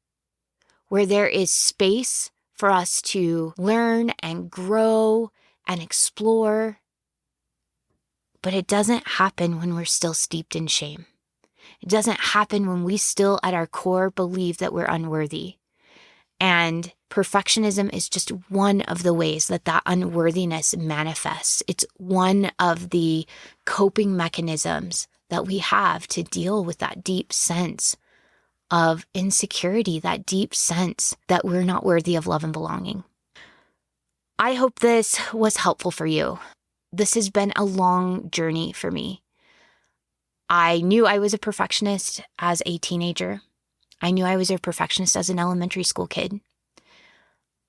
where there is space for us to learn and grow and explore. But it doesn't happen when we're still steeped in shame. It doesn't happen when we still at our core believe that we're unworthy. And perfectionism is just one of the ways that that unworthiness manifests. It's one of the coping mechanisms that we have to deal with that deep sense of insecurity, that deep sense that we're not worthy of love and belonging. I hope this was helpful for you. This has been a long journey for me. I knew I was a perfectionist as a teenager. I knew I was a perfectionist as an elementary school kid.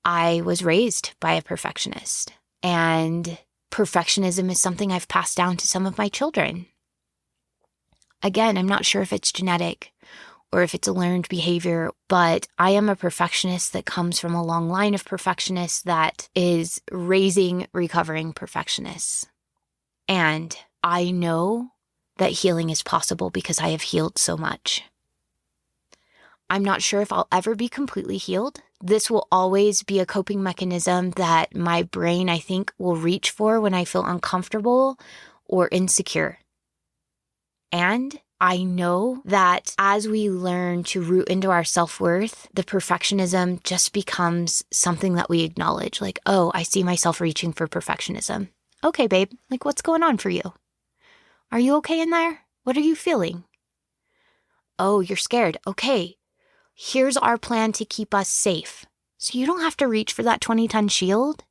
I was raised by a perfectionist, and perfectionism is something I've passed down to some of my children. Again, I'm not sure if it's genetic or if it's a learned behavior, but I am a perfectionist that comes from a long line of perfectionists that is raising recovering perfectionists. And I know that healing is possible because I have healed so much. I'm not sure if I'll ever be completely healed. This will always be a coping mechanism that my brain, I think, will reach for when I feel uncomfortable or insecure. And I know that as we learn to root into our self-worth, the perfectionism just becomes something that we acknowledge. Like, oh, I see myself reaching for perfectionism. Okay, babe, like what's going on for you? Are you okay in there? What are you feeling? Oh, you're scared. Okay, here's our plan to keep us safe. So you don't have to reach for that 20-ton shield.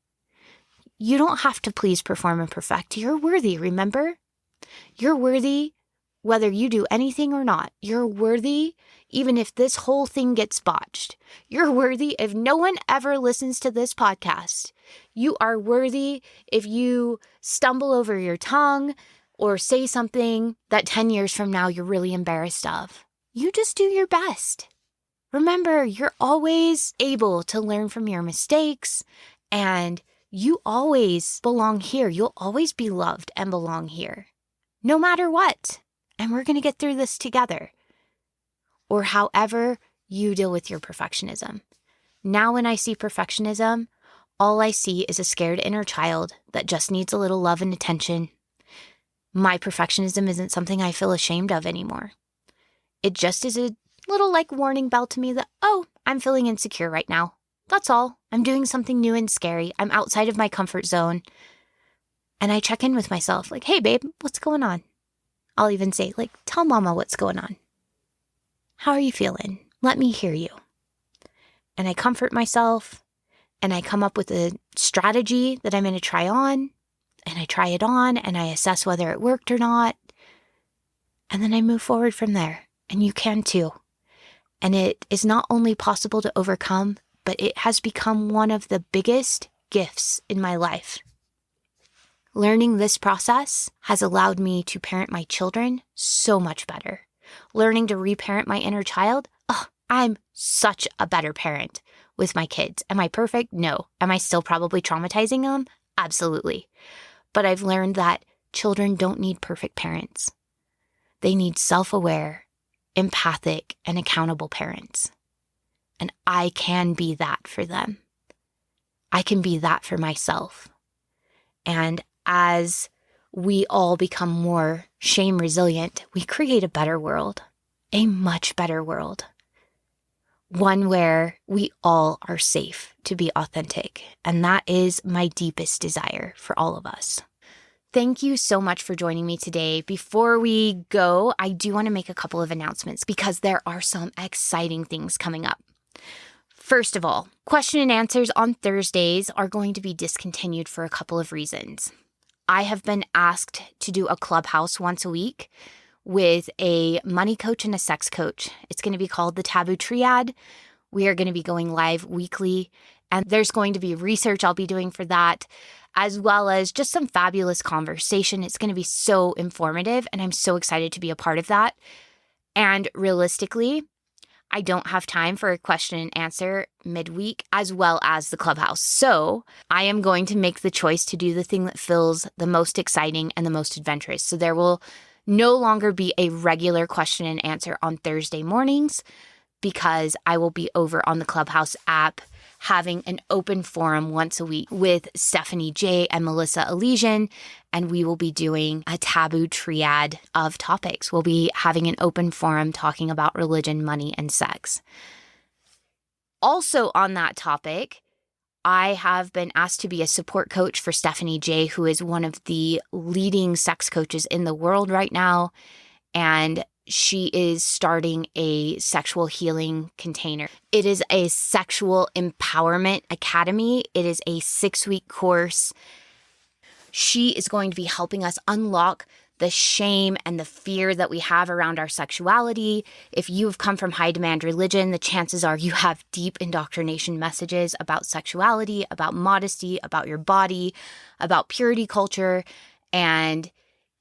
You don't have to please, perform, and perfect. You're worthy, remember? You're worthy whether you do anything or not. You're worthy even if this whole thing gets botched. You're worthy if no one ever listens to this podcast. You are worthy if you stumble over your tongue or say something that 10 years from now you're really embarrassed of. You just do your best. Remember, you're always able to learn from your mistakes, and you always belong here. You'll always be loved and belong here, no matter what. And we're going to get through this together. Or however you deal with your perfectionism. Now when I see perfectionism, all I see is a scared inner child that just needs a little love and attention. My perfectionism isn't something I feel ashamed of anymore. It just is a little warning bell to me that, oh, I'm feeling insecure right now. That's all. I'm doing something new and scary. I'm outside of my comfort zone. And I check in with myself hey, babe, what's going on? I'll even say tell mama what's going on. How are you feeling? Let me hear you. And I comfort myself and I come up with a strategy that I'm going to try on, and I try it on and I assess whether it worked or not. And then I move forward from there. And you can too. And it is not only possible to overcome, but it has become one of the biggest gifts in my life. Learning this process has allowed me to parent my children so much better. Learning to reparent my inner child, I'm such a better parent with my kids. Am I perfect? No. Am I still probably traumatizing them? Absolutely. But I've learned that children don't need perfect parents. They need self-aware, empathic, and accountable parents. And I can be that for them. I can be that for myself. And as we all become more shame resilient, we create a better world, a much better world. One where we all are safe to be authentic. And that is my deepest desire for all of us. Thank you so much for joining me today. Before we go, I do want to make a couple of announcements because there are some exciting things coming up. First of all, question and answers on Thursdays are going to be discontinued for a couple of reasons. I have been asked to do a clubhouse once a week with a money coach and a sex coach. It's going to be called the Taboo Triad. We are going to be going live weekly, and there's going to be research I'll be doing for that, as well as just some fabulous conversation. It's going to be so informative, and I'm so excited to be a part of that. And realistically, I don't have time for a question and answer midweek as well as the clubhouse. So I am going to make the choice to do the thing that feels the most exciting and the most adventurous. So there will no longer be a regular question and answer on Thursday mornings because I will be over on the Clubhouse app having an open forum once a week with Stephanie Jaie and Melissa Elysian, and we will be doing a taboo triad of topics. We'll be having an open forum talking about religion, money, and sex. Also on that topic, I have been asked to be a support coach for Stephanie Jaie, who is one of the leading sex coaches in the world right now, and she is starting a sexual healing container. It is a sexual empowerment academy. It is a 6-week course. She is going to be helping us unlock the shame and the fear that we have around our sexuality. If you have come from high demand religion, the chances are you have deep indoctrination messages about sexuality, about modesty, about your body, about purity culture. And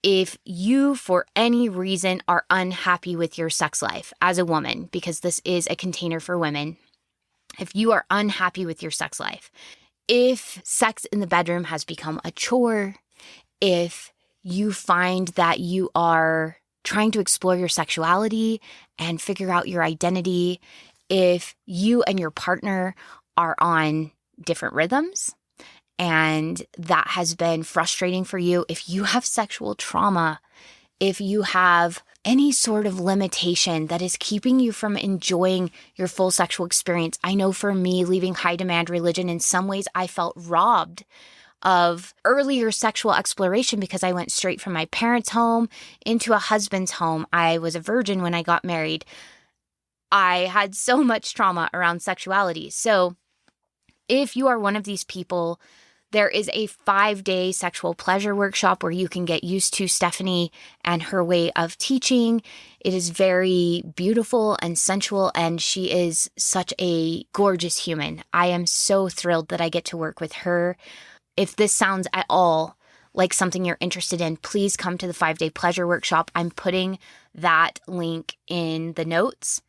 if you, for any reason, are unhappy with your sex life as a woman, because this is a container for women, if you are unhappy with your sex life, if sex in the bedroom has become a chore, if you find that you are trying to explore your sexuality and figure out your identity, if you and your partner are on different rhythms, and that has been frustrating for you, if you have sexual trauma, if you have any sort of limitation that is keeping you from enjoying your full sexual experience. I know for me, leaving high demand religion, in some ways I felt robbed of earlier sexual exploration because I went straight from my parents' home into a husband's home. I was a virgin when I got married. I had so much trauma around sexuality. So if you are one of these people, there is a 5-day sexual pleasure workshop where you can get used to Stephanie and her way of teaching. It is very beautiful and sensual, and she is such a gorgeous human. I am so thrilled that I get to work with her. If this sounds at all like something you're interested in, please come to the 5-day pleasure workshop. I'm putting that link in the notes.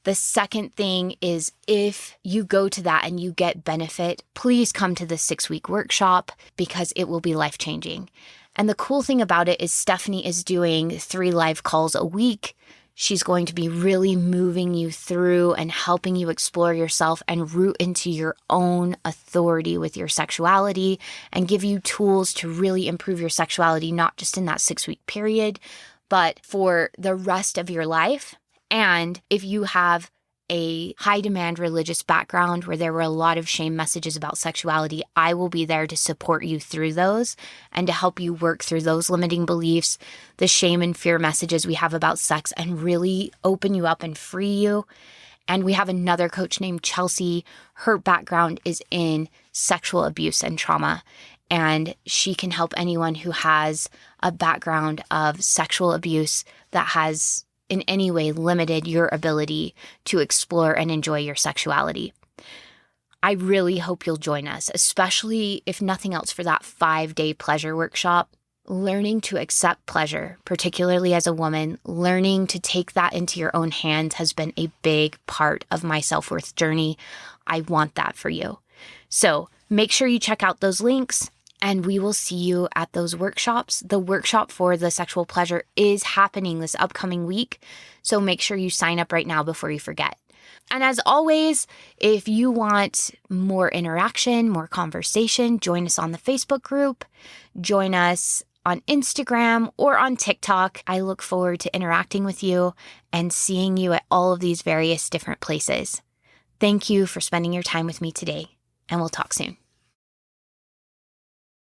The second thing is, if you go to that and you get benefit, please come to the 6-week workshop because it will be life-changing. And the cool thing about it is Stephanie is doing 3 live calls a week. She's going to be really moving you through and helping you explore yourself and root into your own authority with your sexuality and give you tools to really improve your sexuality, not just in that 6-week period, but for the rest of your life. And if you have a high demand religious background where there were a lot of shame messages about sexuality, I will be there to support you through those and to help you work through those limiting beliefs, the shame and fear messages we have about sex, and really open you up and free you. And we have another coach named Chelsea. Her background is in sexual abuse and trauma, and she can help anyone who has a background of sexual abuse that has in any way limited your ability to explore and enjoy your sexuality. I really hope you'll join us, especially if nothing else for that 5-day pleasure workshop. Learning to accept pleasure, particularly as a woman, learning to take that into your own hands has been a big part of my self-worth journey. I want that for you. So make sure you check out those links. And we will see you at those workshops. The workshop for the sexual pleasure is happening this upcoming week. So make sure you sign up right now before you forget. And as always, if you want more interaction, more conversation, join us on the Facebook group. Join us on Instagram or on TikTok. I look forward to interacting with you and seeing you at all of these various different places. Thank you for spending your time with me today, and we'll talk soon.